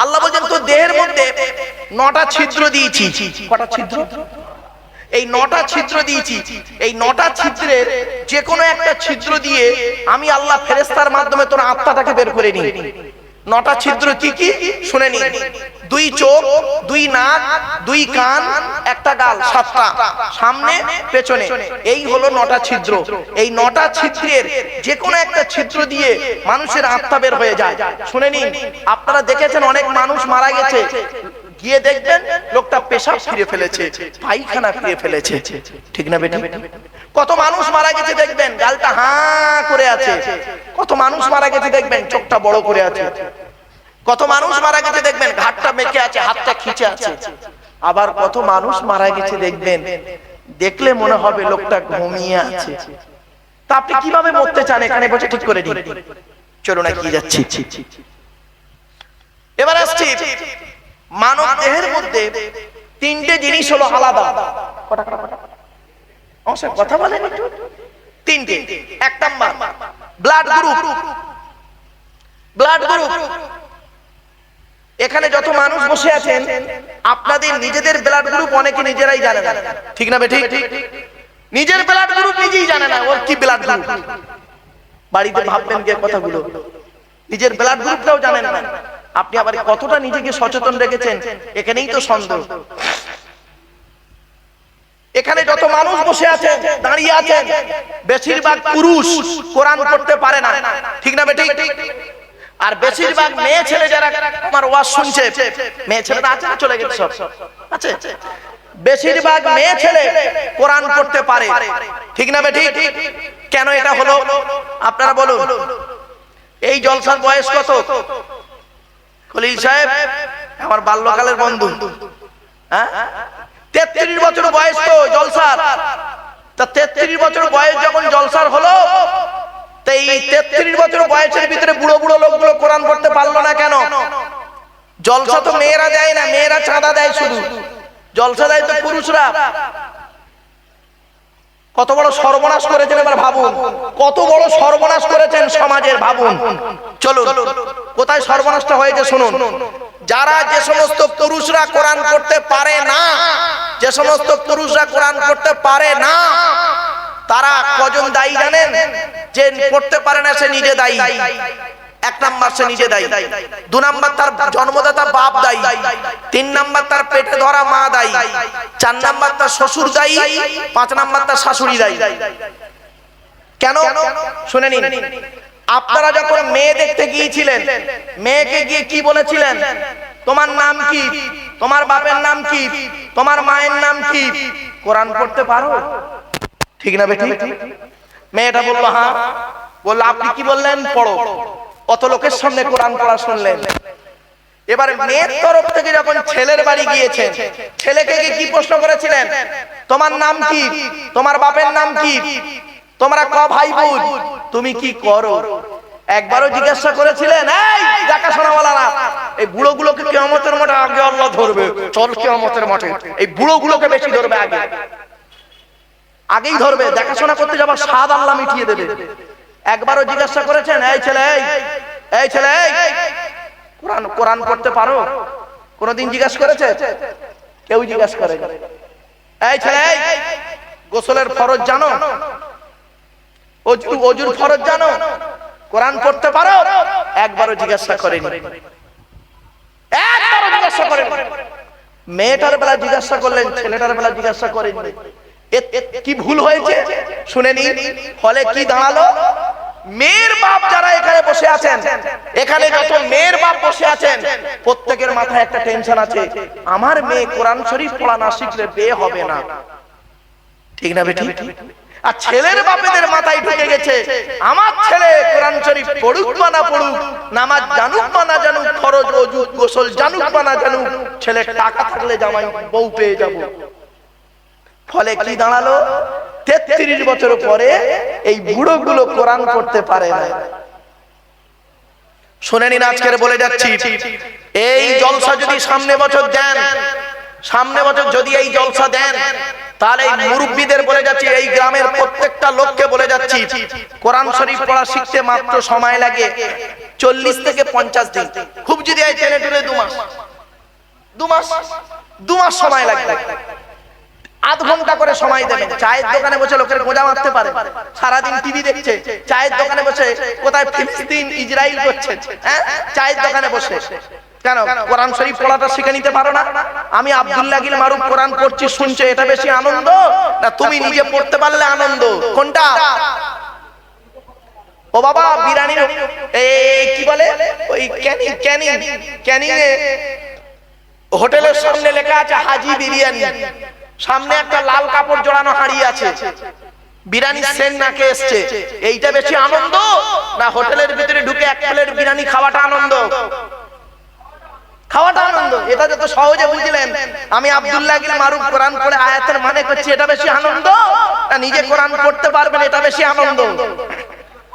আল্লাহ বলেন তো দেহের মধ্যে 9টা ছিদ্র দিয়েছি। কটা ছিদ্র? এই 9টা ছিদ্র দিয়েছি। এই 9টা ছিদ্রের যে কোনো একটা ছিদ্র দিয়ে আমি আল্লাহ ফেরেশতার মাধ্যমে তোর আত্মাটাকে বের করে নিই। 9টা ছিদ্র কি কি শুনে নিন। 2 চোখ, 2 নাক, 2 কান, একটা গাল, 7টা সামনে পেছনে, এই হলো 9টা ছিদ্র। এই 9টা ছিদ্রের যে কোনো একটা ছিদ্র দিয়ে মানুষের আত্মা বের হয়ে যায়। শুনে নিন, আপনারা দেখেছেন অনেক মানুষ মারা গেছে, গিয়ে দেখবেন লোকটা পেশাব ফিরে ফেলেছে, পায়খানা ফিরে ফেলেছে, ঠিক না বেটা? কত মানুষ মারা গেছে দেখবেন গালটা হাঁ করে আছে, কত মানুষ মারা গেছে দেখবেন চোখটা বড় করে আছে, কত মানুষ মারা গেছে দেখবেন ঘাটটা মেকে আছে, হাতটা খিচে আছে। আবার কত মানুষ মারা গেছে দেখবেন দেখলে মনে হবে লোকটা ঘুমিয়ে আছে। তা আপনি কিভাবে মরতে চান এখানে বসে ঠিক করে দিন। চলুন এগিয়ে যাচ্ছি। এবার আসছি, মানব দেহের মধ্যে 3টে জিনিস হলো আলাদা। কথা বলেন একটু। 3টে। 1 number blood group. Blood group, এখানে যত মানুষ বসে আছেন আপনাদের নিজেদের ব্লাড গ্রুপ অনেকে নিজেরাই জানে না, ঠিক না বেঠিক? নিজের ব্লাড গ্রুপ নিজেই জানে না ওর কি ব্লাড গ্রুপ। বাড়িতে ভাববেন যে কথাগুলো, নিজের ব্লাড গ্রুপটাও জানেন না। আপনি আবার কতটা নিজেকে সচেতন রেখেছেন এখানেই তো সন্দেহ। এখানে যত মানুষ বসে আছেন, দাঁড়িয়ে আছেন, বেশিরভাগ পুরুষ কোরআন পড়তে পারে না, ঠিক না বেঠিক? আর বেশিরভাগ মেয়ে ছেলে যারা আমার ওয়াজ শুনছে, মেয়ে ছেলেরা আছে না চলে গেছে সব আছে, বেশিরভাগ মেয়ে ছেলে কোরআন পড়তে পারে, ঠিক না বেঠিক? কেন এটা হলো আপনারা বলুন। এই জলসার বয়স কত? খলিল সাহেব আমার বাল্যকালের বন্ধু, হ্যাঁ 33 বছর বয়স তো জলসার। তা 33 বছর বয়স যখন জলসার হলো, তো এই 33 বছর বয়সের ভিতরে বুড়ো বুড়ো লোকগুলো কোরআন পড়তে পারলো না কেন? জলসা তো মেয়েরা দেয় না, মেয়েরা চাঁদা দেয় শুধু, জলসা দেয় তো পুরুষরা। কত বড় সর্বনাশ করেছেন এবার ভাবুন, কত বড় সর্বনাশ করেছেন সমাজের, ভাবুন। চলুন কোথায় সর্বনাশটা হয়েছে শুনুন। যারা যে সমস্ত পুরুষরা কোরআন পড়তে পারে না, যে সমস্ত পুরুষরা কোরআন পড়তে পারে না, তারা কজন দায়ী জানেন? যে পড়তে পারে না সে নিজে দায়ী। 1 নাম্বার সে নিজে দায়ী, 2 নাম্বার তার জন্মদাতা বাপ দায়ী, 3 নাম্বার তার পেটে ধরা মা দায়ী, 4 নাম্বার তার শ্বশুর দায়ী, 5 নাম্বার তার শাশুড়ি দায়ী। কেন শুনে নিন। আপনারা যখন মেয়ে দেখতে গিয়েছিলেন, মেয়েকে গিয়ে কি বলেছিলেন? তোমার নাম কি? তোমার বাপের নাম কি? তোমার মায়ের নাম কি? কোরআন পড়তে পারো? ঠিক না বেটি? মেয়েটা বলল হ্যাঁ। বলল আপনি কি বললেন? পড়ো। কত লোকের সামনে কোরআন পড়া শুনলেন। এবার মেয়ের তরফ থেকে যখন ছেলের বাড়ি গিয়েছেন, ছেলেকে কি প্রশ্ন করেছিলেন? তোমার নাম কি? তোমার বাপের নাম কি? তোমরা ক ভাই বোন? তুমি কি করো? একবারও জিজ্ঞাসা করেছিলেন? এই দেখাশোনাওয়ালারা, এই বুড়োগুলোকে কিয়ামতের মাঠে আগে আল্লাহ ধরবে, চল কিয়ামতের মাঠে এই বুড়োগুলোকে বেশি ধরবে, আগেই ধরবে, দেখাশোনা করতে যাবার স্বাদ আল্লাহ মিটিয়ে দেবে। একবারও জিজ্ঞাসা করেছেন? এই ছেলে, এই ছেলে, কোরআন কোরআন পড়তে পারো? কোনদিন জিজ্ঞাসা করেছে? কেউ জিজ্ঞাসা করে? এই ছেলে, গোসলের ফরজ জানো? অজুর ফরজ জানো? কোরআন পড়তে পারো? একবারও জিজ্ঞাসা করেনি, একবারও জিজ্ঞাসা করেনি। মেয়েটার বেলা জিজ্ঞাসা করলেন, ছেলেটার বেলা জিজ্ঞাসা করেনি। কি ভুল হয়েছে শুনে নিন। ফলে কি দাঁড়ালো? মেয়ের বাপ যারা এখানে বসে আছেন, এখানে যত মেয়ের বাপ বসে আছেন, প্রত্যেকের মাথায় একটা টেনশন আছে, আমার মেয়ে কোরআন শরীফ পড়া না শিখলে বিয়ে হবে না, ঠিক না বেটি? আর ছেলের বাপেদের মাথায় ঢুকে গেছে, আমার ছেলে কোরআন শরীফ পড়ুক বা না পড়ুক, নামাজ জানুক বা না জানুক, ফরজ ওযু গোসল জানুক বা না জানুক, ছেলে টাকা থাকলে জামাই বউ পেয়ে যাব। ফলে কি দাঁড়ালো? 33 বছর পরে এই বুড়োগুলো কোরআন পড়তে পারে না। শুনে নিন, আজকের বলে যাচ্ছি, এই জলসা যদি সামনে বছর দেন, সামনে বছর যদি এই জলসা দেন, তাহলে এই মুরব্বীদের বলে যাচ্ছি, এই গ্রামের প্রত্যেকটা লোককে বলে যাচ্ছি, কোরআন শরীফ পড়া শিখতে মাত্র সময় লাগে 40 থেকে 50 দিন। খুব যদি এই টেনে টুনে 2 মাস সময় লাগবে। আধ ঘন্টা করে সময় দেবেন। চায়ের দোকানে বসে লোকের গোজা মারতে পারে, সারাদিন টিভি দেখছে, চায়ের দোকানে বসে কোথায় ফিলিস্তিন ইসরায়েল করছে, হ্যাঁ, চায়ের দোকানে বসে কেন কোরআন শরীফ পড়াটা শিখে নিতে পারো না? আমি আব্দুল্লাহ গিল মারুফ কোরআন পড়ছি শুনছে, এটা বেশি আনন্দ না তুমি নিজে পড়তে পারলে আনন্দ? কোনটা? ও বাবা, বিরিয়ানি এই কি বলে ওই ক্যানিং এ হোটেলের সামনে লেখা আছে হাজি বিরিয়ানি, সামনে একটা লাল কাপড় জড়ানো হাঁড়ি আছে, বিরিয়ানি সেন নাকে এসছে, এইটা বেশি আনন্দ না হোটেলের ভিতরে ঢুকে এক প্লেট বিরিয়ানি খাওয়াটা আনন্দ? খাওয়াটা আনন্দ। এটা যত সহজে বুঝলেন। আমি আব্দুল্লাহ গিল মারুফ কোরআন পড়ে আয়াতের মানে করছি, এটা বেশি আনন্দ না নিজে কোরআন পড়তে পারবেন এটা বেশি আনন্দ?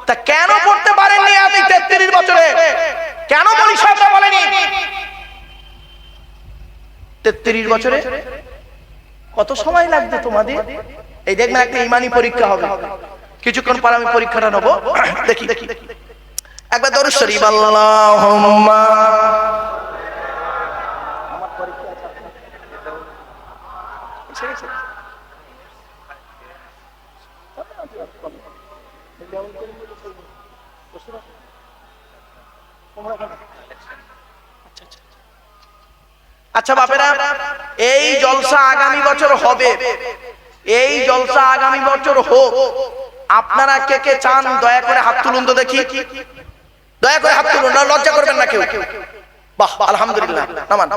তা কেন পড়তে পারেননি আপনি 33 বছরে? কেন পরিষদটা বলেনি 33 বছরে? কত সময় লাগবে তোমাদের? এই দেখবেন একটা ইমানি পরীক্ষা হবে, কিছুক্ষণ পর আমি পরীক্ষাটা নেব, দেখি একবার দরুদ শরীফ আল্লাহুম্মা। আচ্ছা বাপেরা, এই জলসা আগামী বছর হবে, এই জলসা আগামী বছর হোক। আপনারা কে কে চান দয়া করে হাত তুলুন তো দেখি, দয়া করে হাত তুলুন, না লজ্জা করবেন না কেউ। বাহ, আলহামদুলিল্লাহ, নামান।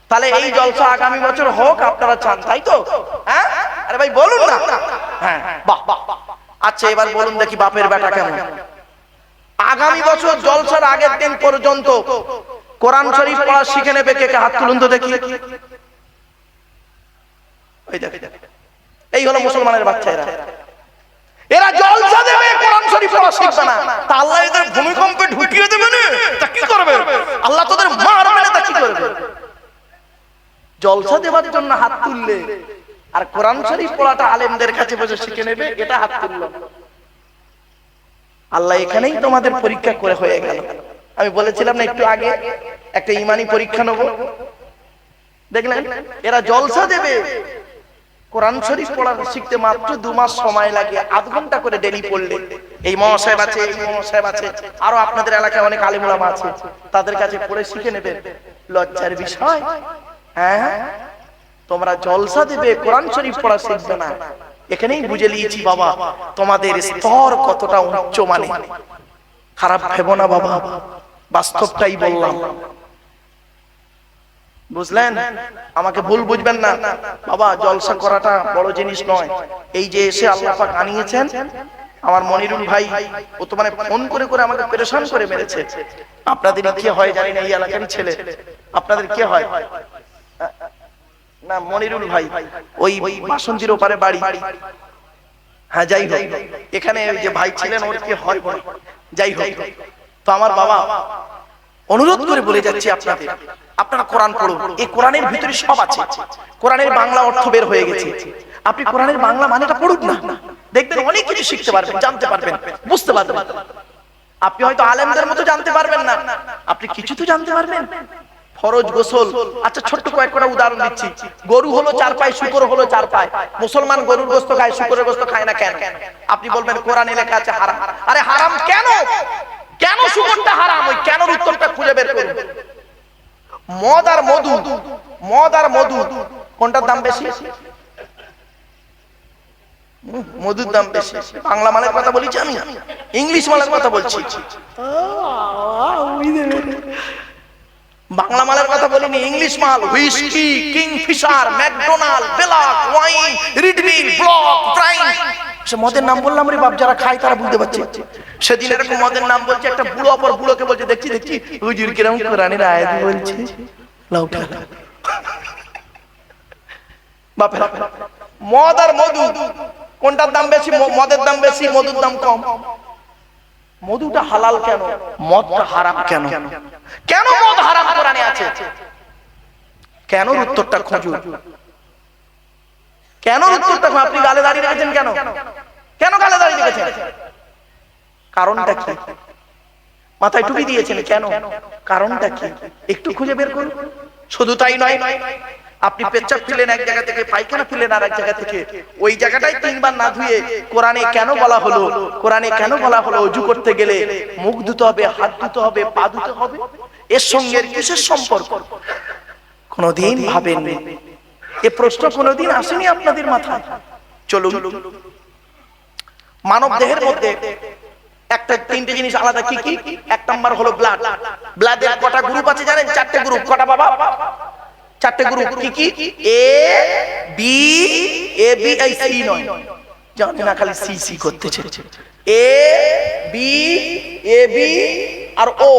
তাহলে এই জলসা আগামী বছর হোক আপনারা চান, তাই তো? হ্যাঁ, আরে ভাই বলুন না। হ্যাঁ, বাহ। আচ্ছা এবার বলুন দেখি বাপের বেটা কেমন? আগামী বছর জলসার আগের দিন পর্যন্ত কোরআন শরীফ পড়া শিখে নেবে কে কে? হাত তুলুন তো দেখি। এই হলো মুসলমানের বাচ্চারা, এরা জলসা দেবে, কোরআন শরীফ পড়া শিখবে না। তা আল্লাহ এদের ভূমিকম্পে ঢুকিয়ে দেবে না, তা কি করবে? আল্লাহ তোদের মারবে না, তা কি করবে? জলসা দেওয়ার জন্য হাত তুললে, আর কোরআন শরীফ পড়াটা আলেমদের কাছে বসে শিখে নেবে, এটা হাত তুলল। আল্লাহ এখানেই তোমাদের পরীক্ষা করে হয়ে গেল। আমি বলেছিলাম না একটু আগে একটা ইমানি পরীক্ষা নেব, দেখলেন এরা জলসা দেবে, কোরআন শরীফ পড়া শিখতে মাত্র 2 মাস সময় লাগে, আধ ঘন্টা করে ডেলি পড়লে। এই মহাশয় আছে, এই মহাশয় আছে, আরো আপনাদের এলাকায় অনেক আলেম ওলামা আছে, তাদের কাছে পড়ে শিখে নেবেন। লজ্জার বিষয়, হ্যাঁ, তোমরা জলসা দেবে, কোরআন শরীফ পড়া শিখবে না। এখানেই বুঝে নিয়েছি বাবা তোমাদের স্তর কতটা উচ্চ মানে। খারাপ ভেবো না বাবা, বাস্তবটাই বললাম, বুঝলেন? আমাকে ভুল বুঝবেন না বাবা, জলসা করাটা বড় জিনিস নয়। এই যে এসে আল্লাহ পাক আনিয়েছেন, আমার মনিরুল ভাই ও তো মানে ফোন করে করে আমাকে পেরেশান করে মেরেছে। আপনাদের কি হয় জানি না, এই এলাকার ছেলে, আপনাদের কি হয় না? মনিরুল ভাই ওই বাসন্তীর ওপারে বাড়ি। হ্যাঁ, যাই হোক, এখানে যে ভাই ছিলেন ওর কি হয় বল, যাই হোক। তো আমার বাবা অনুরোধ করে বলে যাচ্ছি আপনাদের, আপনারা কোরআন পড়ুন। এই কোরআনের ভিতরে সব আছে। কোরআনের বাংলা অর্থ বের হয়ে গেছে, আপনি কোরআনের বাংলা মানেটা পড়ুন না, দেখবেন অনেক কিছু শিখতে পারবেন, জানতে পারবেন, বুঝতে পারবেন। আপনি হয়তো আলেমদের মতো জানতে পারবেন না, আপনি কিছু তো জানতে পারবেন। ফরজ গোসল, আচ্ছা ছোট্ট কয়েকটা উদাহরণ দিচ্ছি। গরু হলো 4 পায়ে, শুকর হলো 4 পায়ে। মুসলমান গরুর গোশত খায়, শুকরের গোশত খায় না কেন? আপনি বলবেন কোরআনে লেখা আছে হারাম। আরে হারাম কেন? কেন শুকরটা হারাম? ওই কেনর উত্তরটা খুঁজে বের করুন। মদ আর মধু কোনটার দাম বেশি? মধুর দাম বেশি। বাংলা মালের কথা বলছি আমি, ইংলিশ মালের কথা বলছি। বাংলা মালের কথা বলিনি, ইংলিশ মাল। হুইস্কি, কিংফিশার, ম্যাকডোনাল্ড, বেলাক, ওয়াইন, রিডমিল, ব্লক, প্রাইম। সে মদের নাম বললাম রে বাপ, যারা খায় তারা বুঝতে পারছে। সেদিন এরকম মদের নাম বলছে, একটা বুড়ো অপর বুড়োকে বলছে, দেখছি হুজুর কিরকম কোরআনের আয়াত বলছে, লাউটা বাপে। মদ আর মধু কোনটার দাম বেশি? মদের দাম বেশি, মধুর দাম কম। মধুটা হালাল কেন, মদটা হারাম কেন? কেন মদ হারাম কোরআনে আছে? কেন? উত্তরটা খুঁজুন। কেন উত্তরটা আপনি গালে দাঁড়িয়ে রেখেছেন? কেন কেন গালে দাঁড়িয়ে রেখেছেন? কারণটা কি? মাথায় টুপি দিয়েছেন কেন? কারণটা কি? একটু খুঁজে বের করুন। শুধু তাই নয়, আপনি পেচ্ছাপ ফেলেন এক জায়গা থেকে, পায়খানা ফেলেন আর এক জায়গা থেকে, ওই জায়গাটাই 3 বার না ধুয়ে কোরআনে কেন বলা হলো, কোরআনে কেন বলা হলো ওযু করতে গেলে মুখ ধুতে হবে, হাত ধুতে হবে, পা ধুতে হবে? এর সঙ্গে কিসের সম্পর্ক? কোনদিন ভাবেননি? এই প্রশ্ন কোনদিন আসেনি আপনাদের মাথায়? চলুন, মানব দেহের মধ্যে একটা 3টে জিনিস আলাদা। কি কি? 1 নাম্বার হলো ব্লাড। ব্লাডের কটা গ্রুপ আছে জানেন? 4টে গ্রুপ। কটা বাবা? 4টে গ্রুপ। কি কি? A B, A B I C নয়, জানেন না, খালি সি সি করতেছে। এ বি, এ বি আর ও,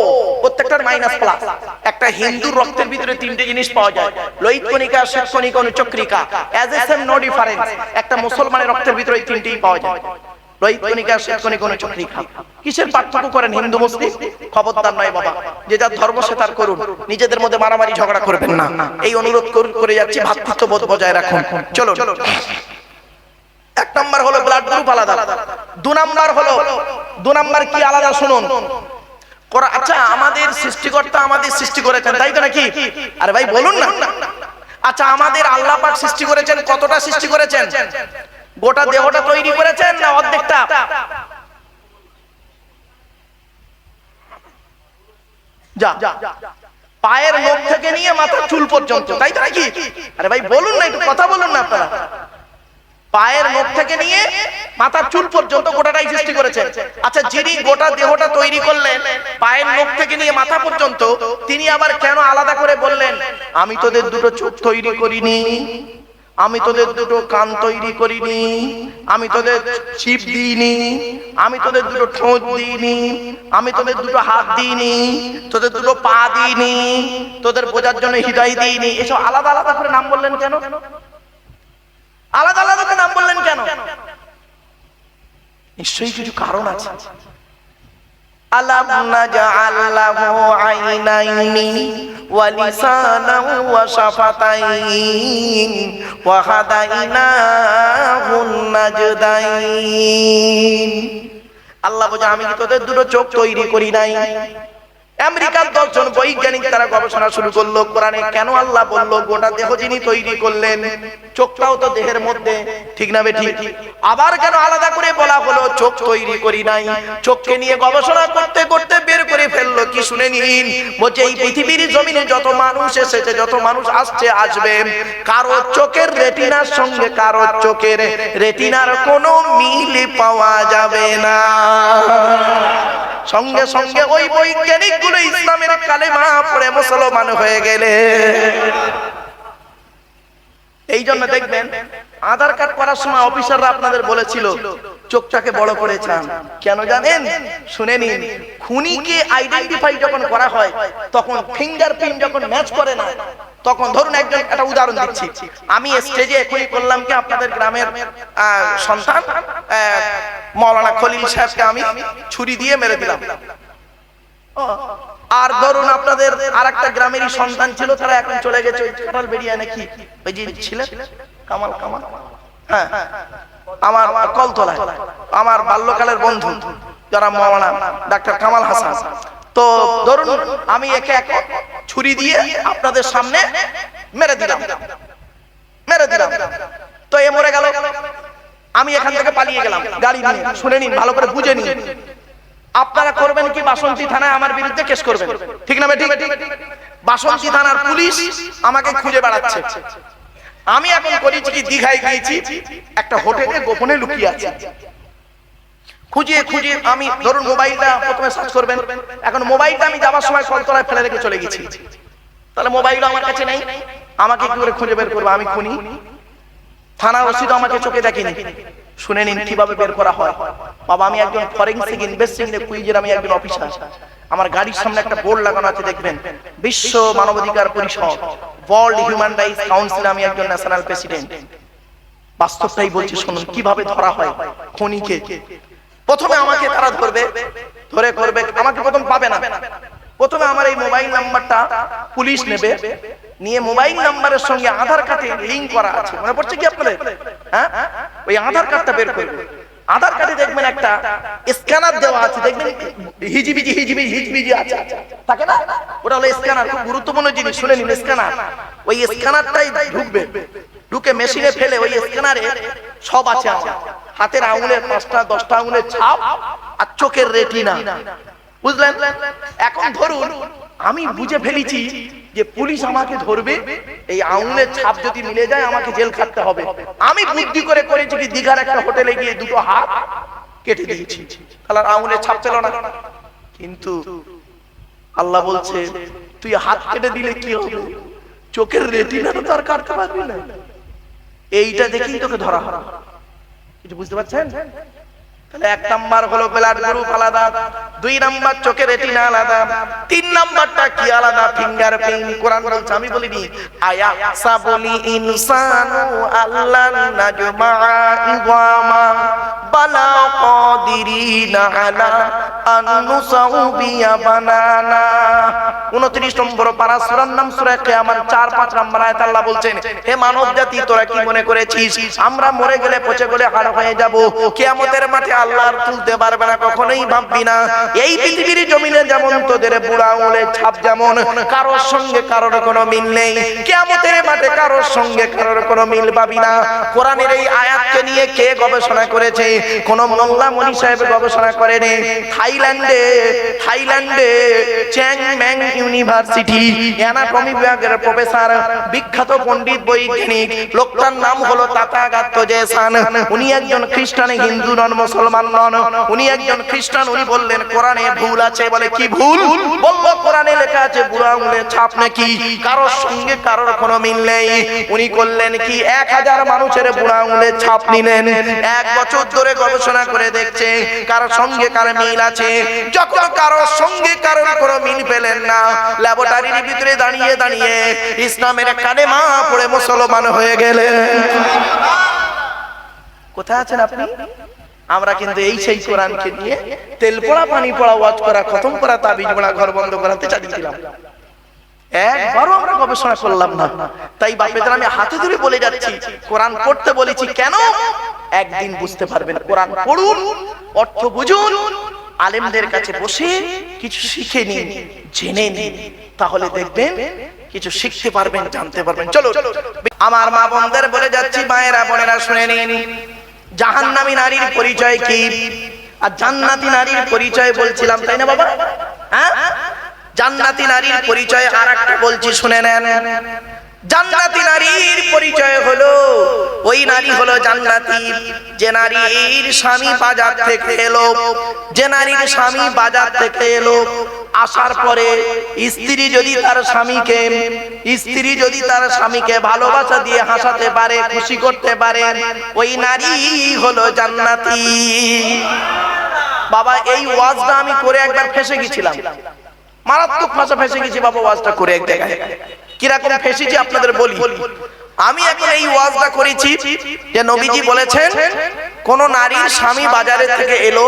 প্রত্যেকটার মাইনাস প্লাস। একটা হিন্দুর রক্তের ভিতরে 3টে জিনিস পাওয়া যায়, লোহিত কণিকা, শ্বেত কণিকা, অনুচক্রিকা। As a same, no difference. একটা মুসলমানের রক্তের ভিতরে 3টেই পাওয়া যায়, লোহিত কণিকা, শ্বেত কণিকা, অনুচক্রিকা। কিসের পার্থক্য করেন হিন্দু মুসলিম? খবরদার নয় বাবা, যে যার ধর্ম সে তার করুন, নিজেদের মধ্যে মারামারি ঝগড়া করবেন না, এই অনুরোধ করে যাচ্ছি। ভ্রাতৃত্ববোধ বজায় রাখুন। চলো, 1 নাম্বার হলো ব্লাড গ্রুপ আলাদা। 2 নাম্বার হলো, 2 নাম্বার কি আলাদা শুনুন। আচ্ছা, আমাদের সৃষ্টিকর্তা আমাদের সৃষ্টি করেছেন, তাই তো নাকি? আরে ভাই বলুন না। আচ্ছা, আমাদের আল্লাহ পাক সৃষ্টি করেছেন, কতটা সৃষ্টি করেছেন? গোটা দেহটা তৈরি করেছেন না অর্ধেকটা? যা, পায়ের নখ থেকে নিয়ে মাথার চুল পর্যন্ত, তাই তো নাকি? আরে ভাই বলুন না, একটু কথা বলুন না আপনারা। পায়ের নখ থেকে নিয়ে মাথার চুল পর্যন্ত গোটাটাই সৃষ্টি করেছেন। আচ্ছা, যিনি গোটা দেহটা তৈরি করলেন পায়ের নখ থেকে নিয়ে মাথা পর্যন্ত, তিনি আবার কেন আলাদা করে বললেন আমি তোদের দুটো চোখ তৈরি করিনি, আমি তোদের দুটো কান তৈরি করিনি, আমি তোদের জিভ দিইনি, আমি তোদের দুটো ঠোঁট দিইনি, আমি তোদের দুটো হাত দিইনি, তোদের দুটো পা দিইনি, তোদের বোঝার জন্য হৃদয় দিইনি? এসব আলাদা আলাদা করে নাম বললেন কেন? আলাদা আলাদা করে নাম বললেন কেন? নিশ্চয়ই কিছু কারণ আছে। আলাম নাজআল লাহু আইনাইনি ওয়া লিসানান ওয়া শাফাতাইন ওয়া হাদাইনাহুন নাজদাইন। আল্লাহ বলে আমি কি তোদের দুটো চোখ তৈরি করি নাই? আমেরিকার 10 জন বৈজ্ঞানিক তারা গবেষণা শুরু করলো, কোরআনে কেন আল্লাহ বললো গোটা দেহ যিনি তৈরি করলেন? চোখটাও তো দেহের মধ্যে, ঠিক না বেঠিক? আবার কেন আলাদা করে বলা হলো চোখ তৈরি করি নাই? চোখকে নিয়ে গবেষণা করতে করতে বের করে ফেললো কি শুনে নিন। বলছে এই পৃথিবীর জমিনে যত মানুষ এসেছে, যত মানুষ আসছে আসবে, কারো চোখের রেটিনার সঙ্গে কারো চোখের রেটিনার কোনো মিল পাওয়া যাবে না। সঙ্গে সঙ্গে ওই বৈজ্ঞানিক গুলো ইসলামের কালেমা পড়ে মুসলমান হয়ে গেলে। এই জন্য দেখবেন আধার কার্ড করার সময় অফিসাররা আপনাদের বলেছিল চোখটাকে বড় করে চান। কেন জানেন? শুনে নিন। খুনিকে আইডেন্টিফাই যখন করা হয় তখন ফিঙ্গারপ্রিন্ট যখন ম্যাচ করে না, তখন ধরুন একজন, একটা উদাহরণ দিচ্ছি, আমি স্টেজে এখনই করলাম কি আপনাদের গ্রামের সন্তান মাওলানা খলিল সাহেবকে আমি ছুরি দিয়ে মেরে দিলাম। আর ধরুন আপনাদের আরেকটা গ্রামেরই সন্তান ছিল, তারা এখন চলে গেছে কাঁঠাল বেরিয়ে নাকি ওই যে ছিলেন কামাল, হ্যাঁ, আমার কলতলায় আমার বাল্যকালের বন্ধু যারা মাওলানা ডাক্তার কামাল হাসান। তো ধরুন আমি একে একে ছুরি দিয়ে আপনাদের সামনে মেরে দিলাম। তো এ মরে গেল, আমি এখান থেকে পালিয়ে গেলাম গাড়ি নিয়ে। শুনে নিন, ভালো করে বুঝে নিন। আপনারা করবেন কি? বাসন্তী থানায় আমার বিরুদ্ধে কেস করবেন, ঠিক না বেঠিক? বাসন্তী থানার পুলিশ আমাকে খুঁজে বেড়াচ্ছে। আমি এখন করেছি কি, দীঘায় গিয়েছি, একটা হোটেলে গোপনে লুকিয়ে আছি। খুঁজে আমি ধরুন মোবাইলটা প্রথমে সার্চ করবেন। এখন মোবাইলটা আমি যাওয়ার সময় কলতলায় ফেলে রেখে চলে গেছি, তাহলে মোবাইলটা আমার কাছে নেই, আমাকে কি করে খুঁজে বের করবো? আমি খুনি, থানা ওসি তো আমাকে চোখে দেখেনি। শুনে নিন কিভাবে বের করা হয়। বাবা, আমি একজন ফরেনসিক ইনভেস্টিগেশন কুইজের আমি একজন অফিসার। আমার গাড়ির সামনে একটা বোর্ড লাগানো আছে, দেখবেন বিশ্ব মানবাধিকার পরিষদ, ওয়ার্ল্ড হিউম্যান রাইটস কাউন্সিল, আমি একজন ন্যাশনাল প্রেসিডেন্ট। বাস্তবটাই বলছি, শুনুন কিভাবে ধরা হয় খুনিকে। প্রথমে আমাকে তারা ধরবে, ধরে করবে, আমাকে প্রথম পাবে না। প্রথমে আমার এই মোবাইল নাম্বারটা পুলিশ নেবে, নিয়ে মোবাইল নাম্বারের সঙ্গে আধার কার্ডে লিংক করা আছে, মনে পড়ছে কি আপনাদের? হ্যাঁ, ওই আধার কার্ডটা বের করবে। আধার কার্ডে দেখবেন একটা স্ক্যানার দেওয়া আছে, দেখবেন হিজিবিজি হিজিবিজি হিজিবিজি আছে, থাকে না? ওটা হলো স্ক্যানার, খুব গুরুত্বপূর্ণ জিনিস, শুনে নিন। স্ক্যানার, ওই স্ক্যানারটাই ঢুকবে, ঢুকে মেশিনে ফেলে ওই স্ক্যানারে সব আছে আমার হাতের আঙুলের 5টা 10টা আঙুলের ছাপ আর চোখের রেটিনা, বুঝলেন? এখন ধরুন আমি বুঝে ফেলেছি যে পুলিশ আমাকে ধরবে, এই আঙুলের ছাপ যদি মিলে যায় আমাকে জেল খাটতে হবে। আমি বুদ্ধি করে করেছি কি, দীঘার একটা হোটেলে গিয়ে দুটো হাত কেটে দিয়েছি, তাহলে আঙুলের ছাপ পেল না। কিন্তু আল্লাহ বলছে তুই হাত কেটে দিলে কি হবে, চোখের রেটিনা তো আর কাটতে পারবি না। এইটা দেখেই তোকে ধরা হবে, কিছু বুঝতে পারছেন? তাহলে 1 নাম্বার হলো ব্লাড গ্রুপ আলাদা, 2 নাম্বার চোখের রেটিনা আলাদা, 3 নাম্বারটা কি আলাদা? ফিঙ্গারপ্রিন্ট। কোরআন বলছে, আমি বলিনি, আয়া সাবলি ইনসানু আল্লাহ নাজমা ইগামা বালা কাদিরিনা আলা আন নুসাউবিয়া বানানা। 29 নম্বর পারা, সূরার নাম সূরা কিয়ামত, 4-5 নম্বর আয়াত আল্লাহ বলছেন, হে মানব জাতি, তোরা কি মনে করেছিস আমরা মরে গেলে পচে গলে হাড় হয়ে যাব, কিয়ামতের মাঠে আল্লাহ আর তুলতে পারবে না? কখনোই ভাববি না। এই পৃথিবীর জমিনে যেমন তোদের বুড়া আঙুলের ছাপ, যেমন কারোর সঙ্গে কারোর কোনো মিল নেই, কিয়ামতের মাঠে কারোর সঙ্গে কারোর কোনো মিল পাবি না। কোরআনের এই আয়াতকে নিয়ে কে গবেষণা করেছে? কোন মোল্লা মনি সাহেব গবেষণা করেনি। থাইল্যান্ডে চ্যাং ম্যাং ইউনিভার্সিটি অ্যানাটমি বিভাগের প্রফেসর, বিখ্যাত পণ্ডিত বৈজ্ঞানিক, লোকটার নাম হলো তাথাগত জেসান। উনি একজন খ্রিস্টান, হিন্দু নন, মুসলমান নন, উনি একজন খ্রিস্টান। উনি বললেন কোরআনে ভুল আছে। বলে কি ভুল? বললো কোরআনে লেখা আছে বুড়া আঙুলের ছাপ নাকি কারোর সঙ্গে কারোর কোনো মিল নেই। উনি করলেন কি, 1000 মানুষের বুড়া আঙুলের ছাপ নিলেন, 1 বছর ধরে গবেষণা করে দেখছে কারোর সঙ্গে কার মিল আছে। যখন কারোর সঙ্গে কারোর কোনো মিল পেলেন না, ল্যাবরেটরির ভিতরে দাঁড়িয়ে দাঁড়িয়ে ইসলামের কালেমা পড়ে মুসলমান হয়ে গেলেন। কোথায় আছেন আপনি? আমরা কিন্তু এই সেই কোরআনকে নিয়ে তেল পড়া পানি পড়া ওয়াজ করা, খতম করা, তাবিজ পড়া, ঘর বন্ধ করাতে চালিয়েছিলাম, একবারও আমরা গবেষণা করলাম না। তাই বাপেদের আমি হাতে ধরে বলে যাচ্ছি, কোরআন পড়তে বলেছি কেন? একদিন বুঝতে পারবেন। কোরআন পড়ুন, অর্থ বুঝুন, আলেমদের কাছে বসে কিছু শিখে নিন, জেনে নিন, তাহলে দেখবেন কিছু শিখতে পারবেন, জানতে পারবেন। চলো আমার মা বোনদের বলে যাচ্ছি, মায়েরা বোনেরা শুনে নিন, জাহান্নামী নারীর পরিচয় কি আর জান্নাতি নারীর পরিচয় বলছিলাম, তাই না বাবা? হ্যাঁ, জান্নাতি নারীর পরিচয় আর একটা বলছি, শুনে নেন। জান্নাতি নারীর পরিচয় হলো, ওই নারী হলো জান্নাতি যে নারীর স্বামী বাজার থেকে এলো, যে নারীর স্বামী বাজার থেকে এলো, আসার পরে স্ত্রী যদি তার স্বামীকে ভালোবাসা দিয়ে হাসাতে পারে, খুশি করতে পারে, ওই নারী হলো জান্নাতি। বাবা এই ওয়াজটা আমি করে একবার ফেঁসে গেছিলাম, মারাত্মক ভাষা ফেঁসে গেছি বাবা ওয়াজটা করে। এক জায়গায় কিরকম ফেঁসেছি আপনাদের বলি। আমি এখন এই ওয়াজটা করেছি যে নবীজি বলেছেন, কোন নারীর স্বামী বাজারে থেকে এলো,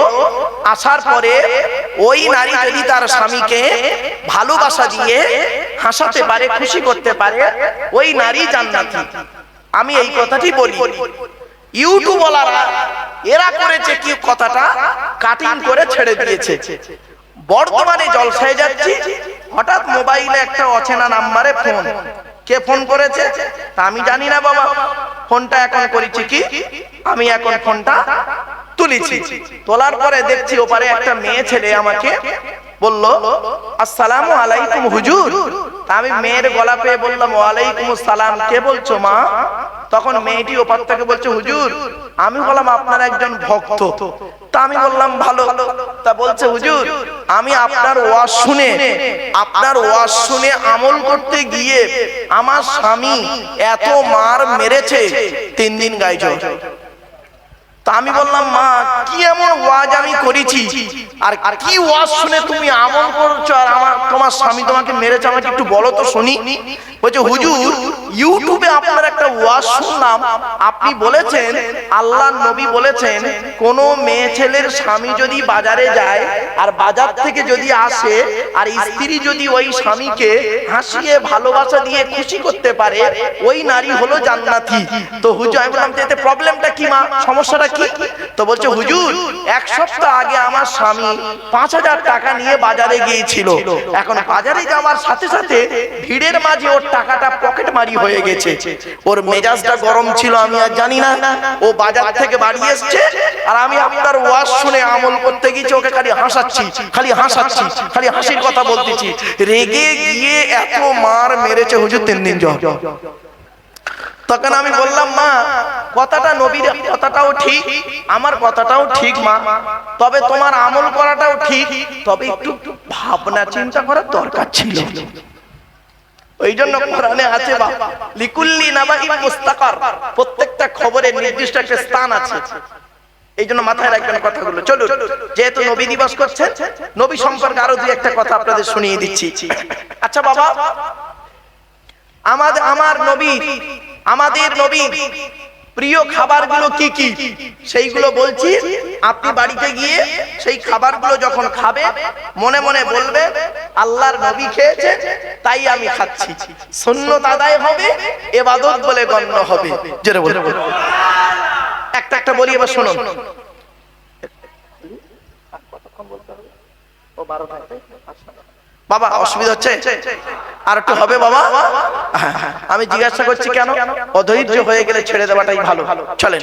আসার পরে ওই নারী যদি তার স্বামীকে ভালোবাসা দিয়ে হাসাতে পারে, খুশি করতে পারে, ওই নারী জান্নাতি। আমি এই কথাটি বলি। ইউটিউবওয়ালারা এরা করেছে কি, কথাটা কাটিং করে ছেড়ে দিয়েছে। বর্তমানে জলসায় যাচ্ছি, হঠাৎ মোবাইলে একটা অচেনা নাম্বারে ফোন, কে ফোন করেছে তা আমি জানি না বাবা। ফোনটা এখন করেছি কি, আমি এখন ফোনটা তুলেছি, তোলার পরে দেখছি ওপারে একটা মেয়ে ছেলে আমাকে বলল, আসসালামু আলাইকুম হুজুর। আমি মেয়ের গলা পেয়ে বললাম, ওয়ালাইকুম আসসালাম, কে বলছো মা? তখন মেয়েটি ওপার থেকে বলছে, হুজুর আমি বললাম আপনার একজন ভক্ত। তা আমি বললাম ভালো। তা বলছে, হুজুর আমি আপনার ওয়াজ শুনে আমল করতে গিয়ে আমার স্বামী এত মার মেরেছে 3 দিন গায়ে জ্বর। তা আমি বললাম মা কি এমন ওয়াজ আমি করেছি আর কি ওয়াজ শুনে তুমি আমল করছো আর তোমার স্বামী তোমাকে মেরেছে, আমাকে একটু বলো তো শুনি। বলছে হুজুর ইউটিউবে আপনার একটা ওয়াজ শুনলাম, আপনি বলেছেন আল্লাহর নবী বলেছেন কোন মেয়ে ছেলের স্বামী যদি বাজারে যায় আর বাজার থেকে যদি আসে আর স্ত্রী যদি ওই স্বামীকে হাসিয়ে ভালোবাসা দিয়ে খুশি করতে পারে ওই নারী হলো জান্নাতি। তো হুজুর আমি বললাম এতে প্রবলেমটা কি মা, সমস্যাটা কি? তো বলছে হুজুর এক সপ্তাহ আগে আমার স্বামী 5000 টাকা নিয়ে বাজারে গিয়েছিল, এখন বাজারে যাওয়ার সাথে সাথে ভিড়ের মাঝে ওর টাকাটা পকেট মারি হয়ে গেছে, ওর মেজাজটা গরম ছিল আমি আর জানি না, ও বাজার থেকে বাড়ি এসছে আর আমি আপনার ওয়াজ শুনে আমল করতে গিয়েছি, ওকে খালি হাসাচ্ছি খালি হাসাচ্ছি খালি হাসির কথা বলতেছি, রেগে গিয়ে এত মার মেরেছে হুজুর 3 দিন জ্বর। তখন আমি বললাম মা কথাটা নবীর কথাটাও ঠিক, আমার কথাটাও ঠিক মা, তবে তোমার আমল করাটাও ঠিক, তবে একটু ভাবনা চিন্তা করার দরকার ছিল। ওই জন্য কোরআনে আছে লিকুল্লি নাবাইন মুস্তাকার, প্রত্যেকটা খবরের নির্দিষ্ট একটা স্থান আছে। এই জন্য মাথায় রাখবেন কথাগুলো। চলুন যেহেতু নবী দিবস করছেন, নবী সম্পর্কে আরো দুই একটা কথা আপনাদের শুনিয়ে দিচ্ছি। আচ্ছা বাবা, আমাদের নবী প্রিয় খাবারগুলো কি কি সেইগুলো বলছি, আপনি বাড়িতে গিয়ে সেই খাবারগুলো যখন খাবে মনে মনে বলবে আল্লাহর নবী খেয়েছে তাই আমি খাচ্ছি, সুন্নাত আদায় হবে, ইবাদত বলে গণ্য হবে। জোরে বলে একটা একটা বলি এবার শুনুন। বাবা অসুবিধা হচ্ছে আর একটু হবে বাবা? আমি জিজ্ঞাসা করছি কেন, অধৈর্য হয়ে গেলে ছেড়ে দেওয়াটাই ভালো। চলেন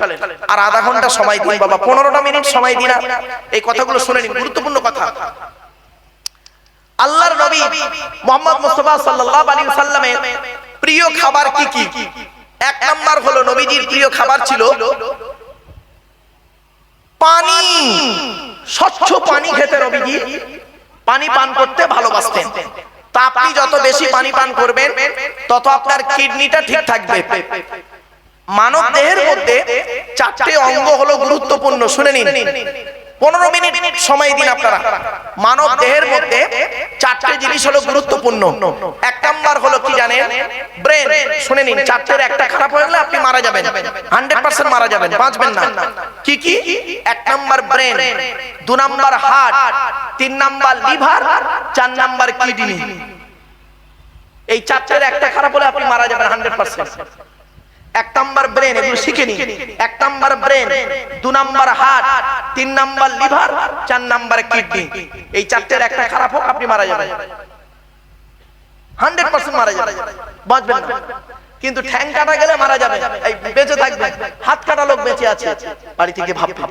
আর আধা ঘন্টা সময় দিন বাবা, 15টা মিনিট সময় দিন, এই কথাগুলো শুনে নিন, গুরুত্বপূর্ণ কথা। আল্লাহর নবী মুহাম্মদ মুস্তাফা সাল্লাল্লাহু আলাইহি ওয়াসাল্লামের প্রিয় খাবার কি কি? এক নাম্বার হলো নবীজির প্রিয় খাবার ছিল পানি, স্বচ্ছ পানি খেতে নবীজি পানি পান করতে ভালোবাসতেন। তা আপনি যত বেশি পানি পান করবেন তত আপনার কিডনিটা ঠিক থাকবে। মানব দেহের মধ্যে 4টে অঙ্গ হলো গুরুত্বপূর্ণ, শুনে নিন, 15 মিনিট সময় দিন আপনারা। মানব দেহের মধ্যে 4টে জিনিস হলো গুরুত্বপূর্ণ। এক নাম্বার হলো কি জানেন? ব্রেন। শুনে নিন, 4টের একটা খারাপ হয়ে গেলে আপনি মারা যাবেন, 100% মারা যাবেন, বাঁচবেন না। কি কি? 1 number brain, 2 number heart, 3 number liver, 4 number kidney. এই 4টের একটা খারাপ হলে আপনি মারা যাবেন 100%। 1 নাম্বার ব্রেন, এগুলো শিখে নিন। 1 number brain, 2 number heart, 3 number liver, 4 number kidney. এই 4টের একটা খারাপ হোক আপনি মারা যাবেন, 100% মারা যাবেন, বাঁচবেন না। কিন্তু ঠ্যাং কাটা গেলে মারা যাবে, এই বেঁচে থাকবে। হাত কাটা লোক বেঁচে আছে, বাড়ি থেকে ভাববে